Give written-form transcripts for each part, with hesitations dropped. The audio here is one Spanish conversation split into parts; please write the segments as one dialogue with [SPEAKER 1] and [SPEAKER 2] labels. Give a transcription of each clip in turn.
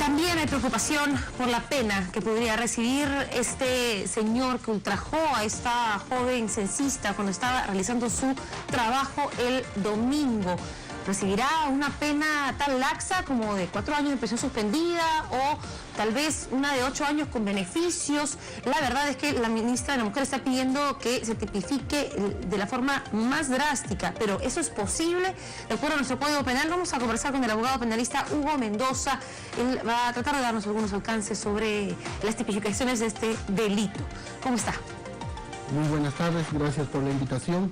[SPEAKER 1] También hay preocupación por la pena que podría recibir este señor que ultrajó a esta joven censista cuando estaba realizando su trabajo el domingo. ¿Recibirá una pena tan laxa como de 4 años de prisión suspendida o tal vez una de 8 años con beneficios? La verdad es que la ministra de la Mujer está pidiendo que se tipifique de la forma más drástica, pero ¿eso es posible? De acuerdo a nuestro Código Penal, vamos a conversar con el abogado penalista Hugo Mendoza. Él va a tratar de darnos algunos alcances sobre las tipificaciones de este delito. ¿Cómo está?
[SPEAKER 2] Muy buenas tardes, gracias por la invitación.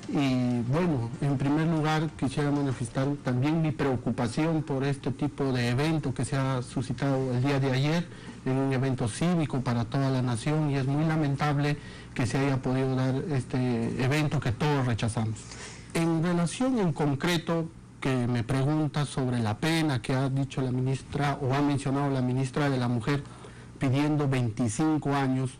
[SPEAKER 2] Y bueno, en primer lugar quisiera manifestar también mi preocupación por este tipo de evento que se ha suscitado el día de ayer, en un evento cívico para toda la nación, y es muy lamentable que se haya podido dar este evento que todos rechazamos. En relación en concreto que me pregunta sobre la pena que ha dicho la ministra o ha mencionado la ministra de la Mujer pidiendo 25 años,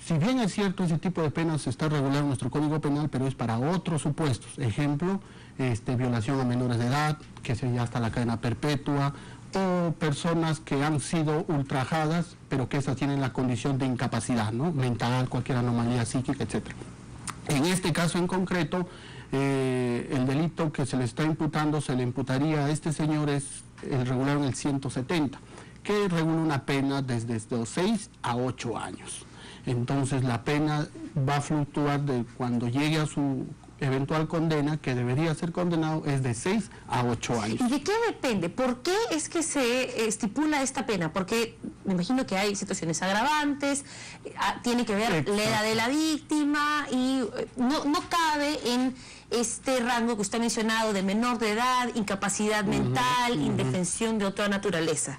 [SPEAKER 2] si bien es cierto, ese tipo de penas está regulado en nuestro Código Penal, pero es para otros supuestos. Ejemplo, violación a menores de edad, que sería hasta la cadena perpetua, o personas que han sido ultrajadas, pero que esas tienen la condición de incapacidad, ¿no? Mental, cualquier anomalía psíquica, etc. En este caso en concreto, el delito que se le está imputando, se le imputaría a este señor, es el regulado en el 170, que regula una pena desde 6 a 8 años. Entonces la pena va a fluctuar de cuando llegue a su eventual condena, que debería ser condenado, es de 6 a 8 años.
[SPEAKER 1] ¿Y de qué depende? ¿Por qué es que se estipula esta pena? Porque me imagino que hay situaciones agravantes, tiene que ver la edad de la víctima y no cabe en este rango que usted ha mencionado de menor de edad, incapacidad mental, indefensión de otra naturaleza.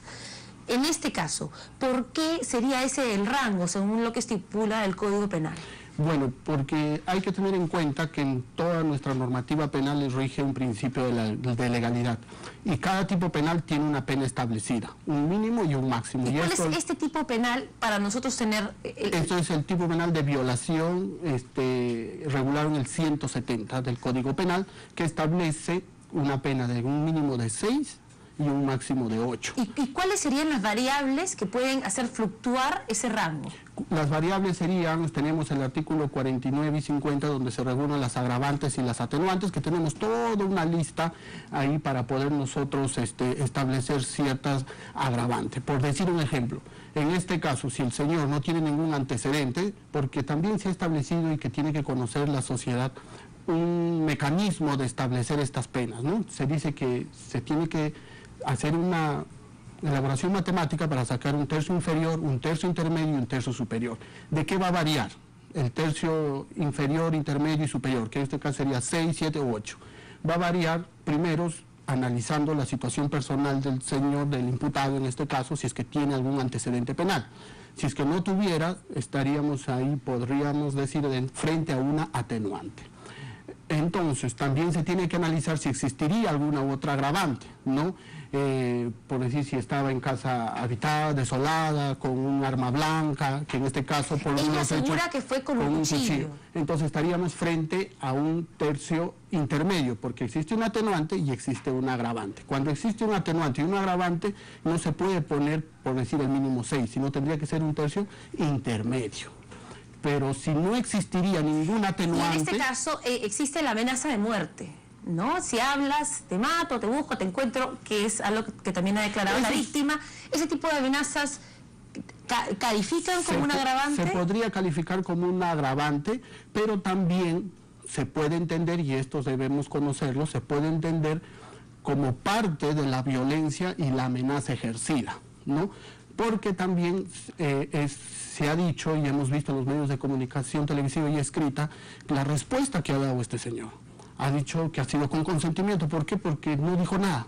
[SPEAKER 1] En este caso, ¿por qué sería ese el rango según lo que estipula el Código Penal?
[SPEAKER 2] Bueno, porque hay que tener en cuenta que en toda nuestra normativa penal les rige un principio de legalidad. Y cada tipo penal tiene una pena establecida, un mínimo y un máximo.
[SPEAKER 1] ¿Y cuál es este tipo penal para nosotros tener?
[SPEAKER 2] Esto es el tipo penal de violación regulado en el 170 del Código Penal, que establece una pena de un mínimo de 6 y un máximo de 8.
[SPEAKER 1] ¿Y cuáles serían las variables que pueden hacer fluctuar ese rango?
[SPEAKER 2] Las variables serían, tenemos el artículo 49 y 50 donde se regulan las agravantes y las atenuantes, que tenemos toda una lista ahí para poder nosotros establecer ciertas agravantes. Por decir un ejemplo, en este caso, si el señor no tiene ningún antecedente, porque también se ha establecido y que tiene que conocer la sociedad un mecanismo de establecer estas penas, ¿no? Se dice que se tiene que hacer una elaboración matemática para sacar un tercio inferior, un tercio intermedio y un tercio superior. ¿De qué va a variar? El tercio inferior, intermedio y superior, que en este caso sería 6, 7 u 8. Va a variar primero analizando la situación personal del señor, del imputado en este caso, si es que tiene algún antecedente penal. Si es que no tuviera, estaríamos ahí, podríamos decir, frente a una atenuante. Entonces, también se tiene que analizar si existiría alguna u otra agravante, ¿no? Por decir, si estaba en casa habitada, desolada, con un arma blanca, que en este caso por lo menos
[SPEAKER 1] asegura que fue con un cuchillo.
[SPEAKER 2] Entonces estaríamos frente a un tercio intermedio, porque existe un atenuante y existe un agravante. Cuando existe un atenuante y un agravante, no se puede poner, por decir, el mínimo 6, sino tendría que ser un tercio intermedio. Pero si no existiría ningún atenuante...
[SPEAKER 1] Y en este caso existe la amenaza de muerte, ¿no? Si hablas, te mato, te busco, te encuentro, que es algo que también ha declarado la víctima. ¿Ese tipo de amenazas califican como un agravante?
[SPEAKER 2] Se podría calificar como un agravante, pero también se puede entender, y esto debemos conocerlo, se puede entender como parte de la violencia y la amenaza ejercida, ¿no? Porque también se ha dicho y hemos visto en los medios de comunicación televisiva y escrita la respuesta que ha dado este señor. Ha dicho que ha sido con consentimiento. ¿Por qué? Porque no dijo nada,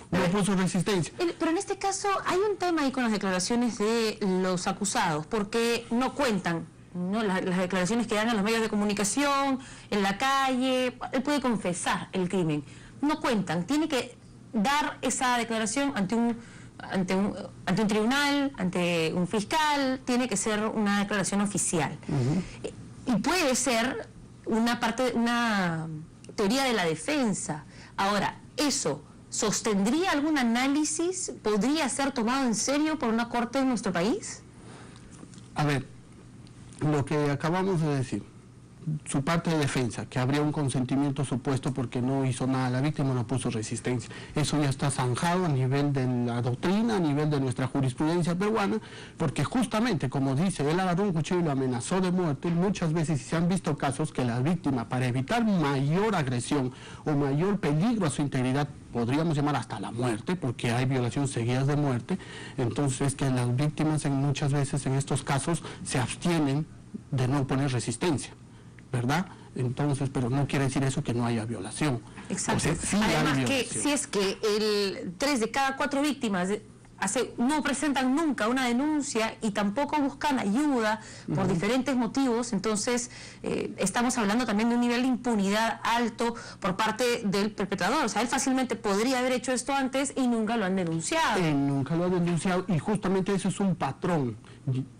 [SPEAKER 2] no puso resistencia.
[SPEAKER 1] Pero en este caso hay un tema ahí con las declaraciones de los acusados, porque no cuentan, ¿no? Las declaraciones que dan en los medios de comunicación, en la calle. Él puede confesar el crimen, no cuentan, tiene que dar esa declaración ante un tribunal, ante un fiscal, tiene que ser una declaración oficial. Y puede ser una teoría de la defensa. Ahora, eso ¿sostendría algún análisis? ¿Podría ser tomado en serio por una corte en nuestro país?
[SPEAKER 2] A ver, lo que acabamos de decir, su parte de defensa, que habría un consentimiento supuesto porque no hizo nada la víctima, no puso resistencia. Eso ya está zanjado a nivel de la doctrina, a nivel de nuestra jurisprudencia peruana, porque justamente, como dice, él agarró un cuchillo y lo amenazó de muerte. Muchas veces se han visto casos que la víctima, para evitar mayor agresión o mayor peligro a su integridad, podríamos llamar hasta la muerte, porque hay violaciones seguidas de muerte, entonces es que las víctimas muchas veces en estos casos se abstienen de no poner resistencia, ¿verdad? Entonces, pero no quiere decir eso que no haya violación.
[SPEAKER 1] Exacto.
[SPEAKER 2] O sea, sí
[SPEAKER 1] además
[SPEAKER 2] hay
[SPEAKER 1] que si es que 3 de cada 4 víctimas no presentan nunca una denuncia y tampoco buscan ayuda por diferentes motivos, entonces estamos hablando también de un nivel de impunidad alto por parte del perpetrador. O sea, él fácilmente podría haber hecho esto antes y nunca lo han denunciado.
[SPEAKER 2] Nunca lo han denunciado, y justamente eso es un patrón.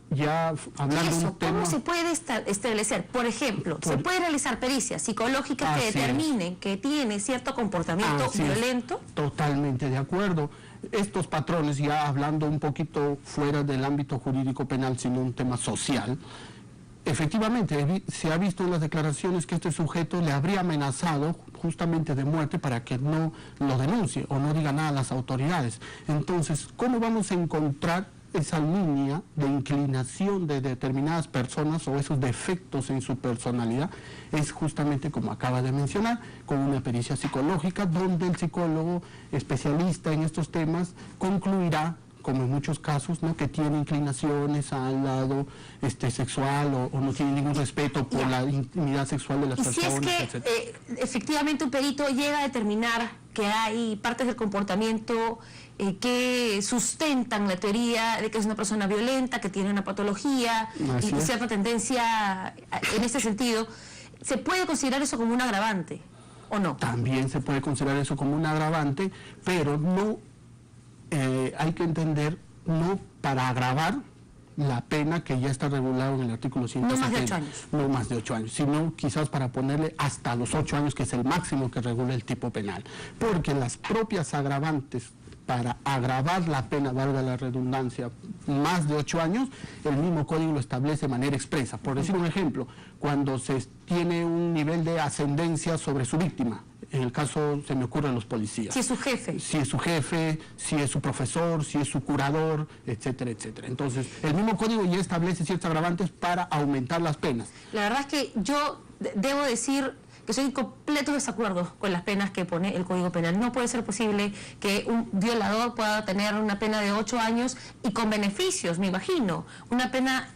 [SPEAKER 2] Ya hablando de un tema...
[SPEAKER 1] ¿Cómo se puede establecer? Por ejemplo, se puede realizar pericias psicológicas que determinen que tiene cierto comportamiento violento.
[SPEAKER 2] Totalmente de acuerdo. Estos patrones, ya hablando un poquito fuera del ámbito jurídico penal, sino un tema social, efectivamente se ha visto en las declaraciones que este sujeto le habría amenazado justamente de muerte para que no lo denuncie o no diga nada a las autoridades. Entonces, ¿cómo vamos a encontrar esa línea de inclinación de determinadas personas o esos defectos en su personalidad? Es justamente como acaba de mencionar, con una pericia psicológica, donde el psicólogo especialista en estos temas concluirá, como en muchos casos, ¿no?, que tiene inclinaciones al lado sexual o no tiene ningún respeto por la intimidad sexual de las personas.
[SPEAKER 1] Y si es que efectivamente un perito llega a determinar que hay partes del comportamiento que sustentan la teoría de que es una persona violenta, que tiene una patología y cierta tendencia en este sentido, ¿se puede considerar eso como un agravante o no? También se puede considerar eso como un agravante, pero no hay que entender, no para agravar la pena que ya está regulada en el artículo 170. No más de 8 años.
[SPEAKER 2] No más de 8 años, sino quizás para ponerle hasta los 8 años, que es el máximo que regula el tipo penal. Porque las propias agravantes para agravar la pena, valga la redundancia, más de 8 años, el mismo código lo establece de manera expresa. Por decir un ejemplo, cuando se tiene un nivel de ascendencia sobre su víctima, en el caso se me ocurren los policías.
[SPEAKER 1] Si es su jefe.
[SPEAKER 2] Si es su jefe, si es su profesor, si es su curador, etcétera, etcétera. Entonces, el mismo código ya establece ciertos agravantes para aumentar las penas.
[SPEAKER 1] La verdad es que yo debo decir que soy en completo desacuerdo con las penas que pone el Código Penal. No puede ser posible que un violador pueda tener una pena de 8 años y con beneficios, me imagino. Una persona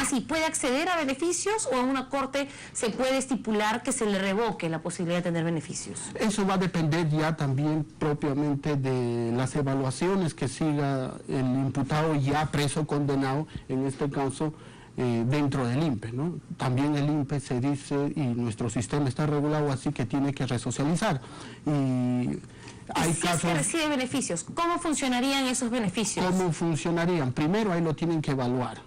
[SPEAKER 1] así puede acceder a beneficios, o en una corte se puede estipular que se le revoque la posibilidad de tener beneficios.
[SPEAKER 2] Eso va a depender ya también propiamente de las evaluaciones que siga el imputado ya preso, condenado, en este caso, dentro del INPE, ¿no? También el INPE se dice, y nuestro sistema está regulado así, que tiene que resocializar. Y hay casos...
[SPEAKER 1] Si recibe beneficios, ¿cómo funcionarían esos beneficios?
[SPEAKER 2] ¿Cómo funcionarían? Primero ahí lo tienen que evaluar.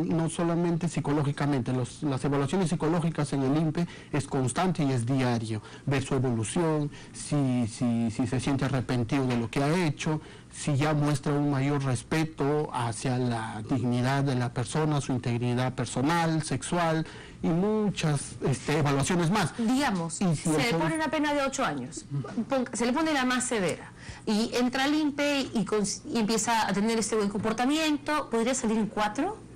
[SPEAKER 2] No solamente psicológicamente, las evaluaciones psicológicas en el INPE es constante y es diario, ver su evolución, si se siente arrepentido de lo que ha hecho, si ya muestra un mayor respeto hacia la dignidad de la persona, su integridad personal, sexual y muchas evaluaciones más.
[SPEAKER 1] Digamos, si se le pone una pena de 8 años, se le pone la más severa, y entra al INPE y empieza a tener este buen comportamiento, ¿podría salir en 4?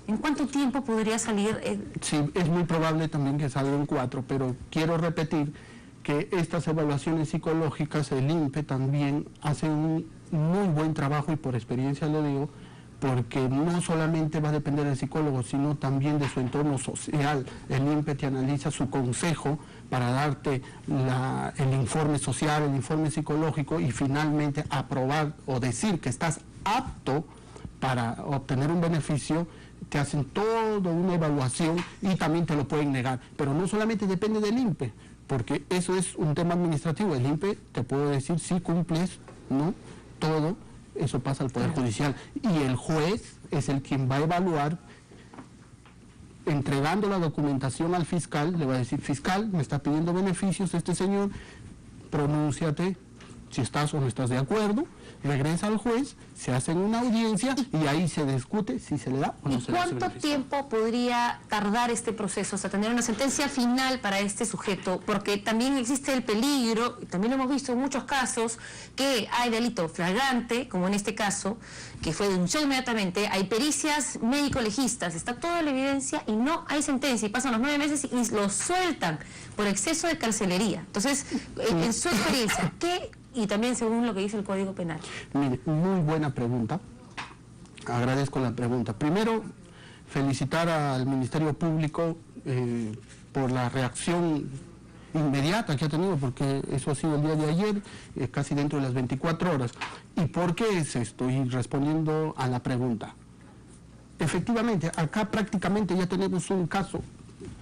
[SPEAKER 1] ¿En cuánto tiempo podría salir?
[SPEAKER 2] Sí, es muy probable también que salga en 4, pero quiero repetir que estas evaluaciones psicológicas, el INPE también hace un muy buen trabajo, y por experiencia lo digo, porque no solamente va a depender del psicólogo, sino también de su entorno social. El INPE te analiza su consejo para darte el informe social, el informe psicológico, y finalmente aprobar o decir que estás apto para obtener un beneficio. Te hacen toda una evaluación y también te lo pueden negar. Pero no solamente depende del INPE, porque eso es un tema administrativo. El INPE te puede decir si cumples, ¿no? Todo eso pasa al Poder Judicial. Y el juez es el quien va a evaluar, entregando la documentación al fiscal. Le va a decir: fiscal, me está pidiendo beneficios este señor, pronúnciate, si estás o no estás de acuerdo, regresa al juez, se hace una audiencia y ahí se discute si se le da o no se le da.
[SPEAKER 1] ¿Y cuánto tiempo podría tardar este proceso, o sea, tener una sentencia final para este sujeto? Porque también existe el peligro, y también lo hemos visto en muchos casos, que hay delito flagrante, como en este caso, que fue denunciado inmediatamente, hay pericias médico-legistas, está toda la evidencia y no hay sentencia, y pasan los 9 meses y lo sueltan por exceso de carcelería. Entonces, en su experiencia, ¿qué? Y también según lo que dice el Código Penal.
[SPEAKER 2] Mire, muy buena pregunta. Agradezco la pregunta. Primero, felicitar al Ministerio Público por la reacción inmediata que ha tenido, porque eso ha sido el día de ayer, casi dentro de las 24 horas. ¿Y por qué es esto? Y respondiendo a la pregunta. Efectivamente, acá prácticamente ya tenemos un caso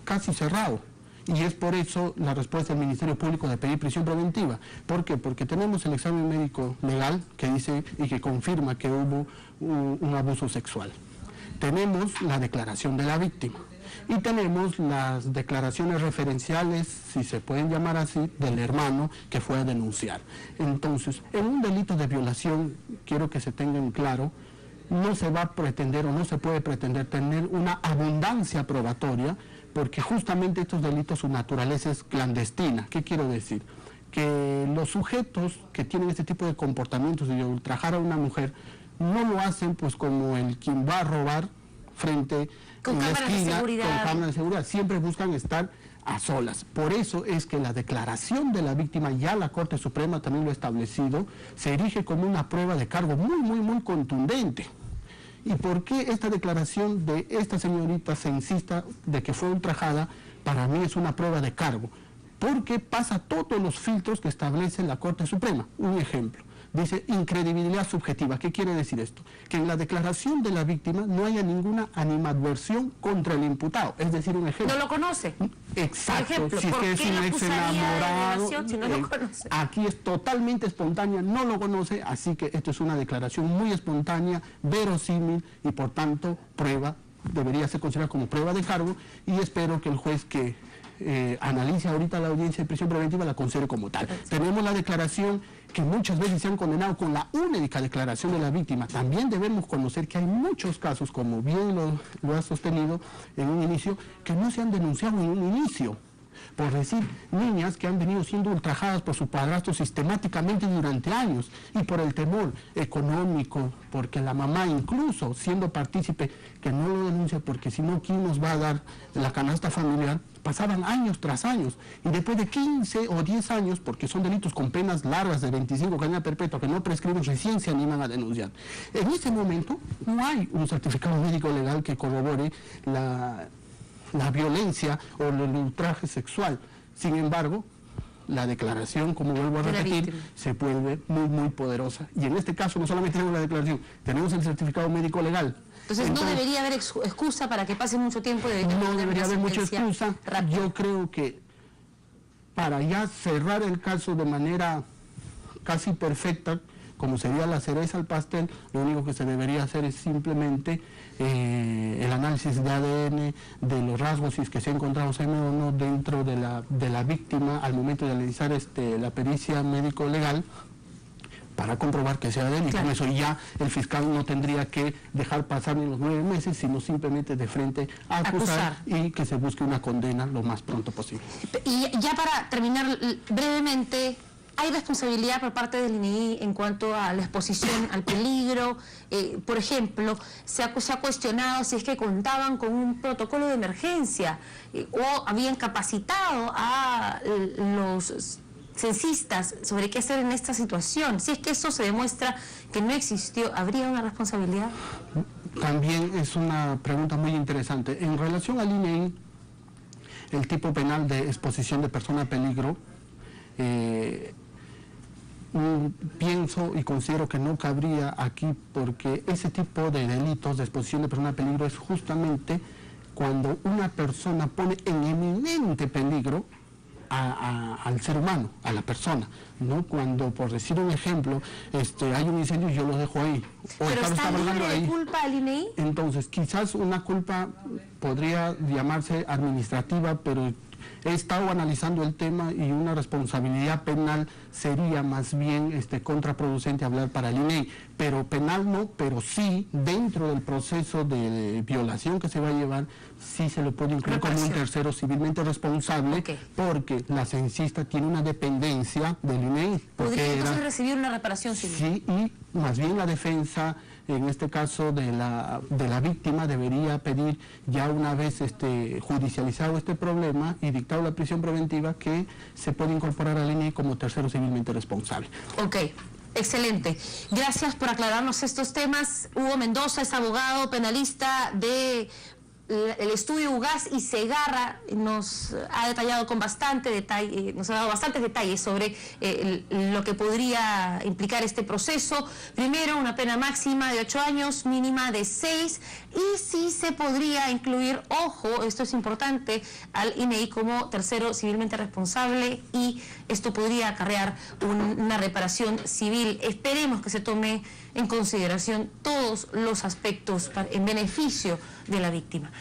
[SPEAKER 2] casi cerrado. Y es por eso la respuesta del Ministerio Público de pedir prisión preventiva. ¿Por qué? Porque tenemos el examen médico legal que dice y que confirma que hubo un abuso sexual. Tenemos la declaración de la víctima. Y tenemos las declaraciones referenciales, si se pueden llamar así, del hermano que fue a denunciar. Entonces, en un delito de violación, quiero que se tenga en claro, no se va a pretender o no se puede pretender tener una abundancia probatoria, porque justamente estos delitos su naturaleza es clandestina. ¿Qué quiero decir? Que los sujetos que tienen este tipo de comportamientos de ultrajar a una mujer no lo hacen pues como el quien va a robar frente
[SPEAKER 1] con
[SPEAKER 2] a la esquina, con
[SPEAKER 1] cámaras
[SPEAKER 2] de seguridad. Siempre buscan estar a solas. Por eso es que la declaración de la víctima, ya la Corte Suprema también lo ha establecido, se erige como una prueba de cargo muy contundente. ¿Y por qué esta declaración de esta señorita censista de que fue ultrajada para mí es una prueba de cargo? Porque pasa todos los filtros que establece la Corte Suprema. Un ejemplo, dice incredibilidad subjetiva. ¿Qué quiere decir esto? Que en la declaración de la víctima no haya ninguna animadversión contra el imputado. Es decir, un ejemplo.
[SPEAKER 1] No lo conoce.
[SPEAKER 2] Exacto.
[SPEAKER 1] Por ejemplo,
[SPEAKER 2] si es que es un ex enamorado,
[SPEAKER 1] si no lo conoce.
[SPEAKER 2] Aquí es totalmente espontánea, no lo conoce, así que esto es una declaración muy espontánea, verosímil y por tanto prueba, debería ser considerada como prueba de cargo y espero que el juez que analice ahorita la audiencia de prisión preventiva la considere como tal. Tenemos la declaración que muchas veces se han condenado con la única declaración de la víctima. También debemos conocer que hay muchos casos, como bien lo ha sostenido en un inicio, que no se han denunciado en un inicio. Por decir, niñas que han venido siendo ultrajadas por su padrastro sistemáticamente durante años y por el temor económico, porque la mamá incluso siendo partícipe que no lo denuncia porque si no, ¿quién nos va a dar la canasta familiar? Pasaban años tras años y después de 15 o 10 años, porque son delitos con penas largas de 25 cadena perpetua que no prescriben, recién se animan a denunciar. En ese momento no hay un certificado médico legal que corrobore la violencia o el ultraje sexual. Sin embargo, la declaración, como vuelvo a repetir, se vuelve muy poderosa. Y en este caso no solamente tenemos la declaración, tenemos el certificado médico legal.
[SPEAKER 1] Entonces no debería haber excusa para que pase mucho tiempo.
[SPEAKER 2] No debería haber mucha excusa. Yo creo que para ya cerrar el caso de manera casi perfecta, como sería la cereza al pastel, lo único que se debería hacer es simplemente el análisis de ADN de los rasgos, si es que se ha encontrado semen o no dentro de la víctima al momento de analizar la pericia médico-legal para comprobar que sea de él, y con eso ya el fiscal no tendría que dejar pasar ni los 9 meses, sino simplemente de frente a acusar y que se busque una condena lo más pronto posible.
[SPEAKER 1] Y ya para terminar brevemente, ¿hay responsabilidad por parte del INEI en cuanto a la exposición al peligro? Por ejemplo, se ha cuestionado si es que contaban con un protocolo de emergencia o habían capacitado a los censistas sobre qué hacer en esta situación. Si es que eso se demuestra que no existió, ¿habría una responsabilidad?
[SPEAKER 2] También es una pregunta muy interesante. En relación al INEI, el tipo penal de exposición de persona a peligro, pienso y considero que no cabría aquí porque ese tipo de delitos de exposición de persona a peligro es justamente cuando una persona pone en eminente peligro al ser humano, a la persona, ¿no? Cuando, por decir un ejemplo, hay un incendio y yo lo dejo ahí. O
[SPEAKER 1] ¿pero está libre de
[SPEAKER 2] ahí.
[SPEAKER 1] culpa el INEI?
[SPEAKER 2] Entonces, quizás una culpa podría llamarse administrativa, pero he estado analizando el tema y una responsabilidad penal sería más bien contraproducente hablar para el INEI, pero penal no, pero sí dentro del proceso de violación que se va a llevar, sí se lo puede incluir como un tercero civilmente responsable, porque la censista tiene una dependencia del INEI.
[SPEAKER 1] ¿Podría entonces recibir una reparación civil?
[SPEAKER 2] Sí, y más bien la defensa, en este caso de la víctima, debería pedir ya una vez judicializado este problema y dictado la prisión preventiva, que se puede incorporar al INEI como tercero civilmente responsable.
[SPEAKER 1] Ok. Excelente. Gracias por aclararnos estos temas. Hugo Mendoza es abogado penalista de el estudio Ugaz y Segarra, nos ha detallado con bastante detalle, nos ha dado bastantes detalles sobre lo que podría implicar este proceso. Primero, una pena máxima de 8 años, mínima de 6, y sí se podría incluir, ojo, esto es importante, al INEI como tercero civilmente responsable, y esto podría acarrear una reparación civil. Esperemos que se tome en consideración todos los aspectos en beneficio de la víctima.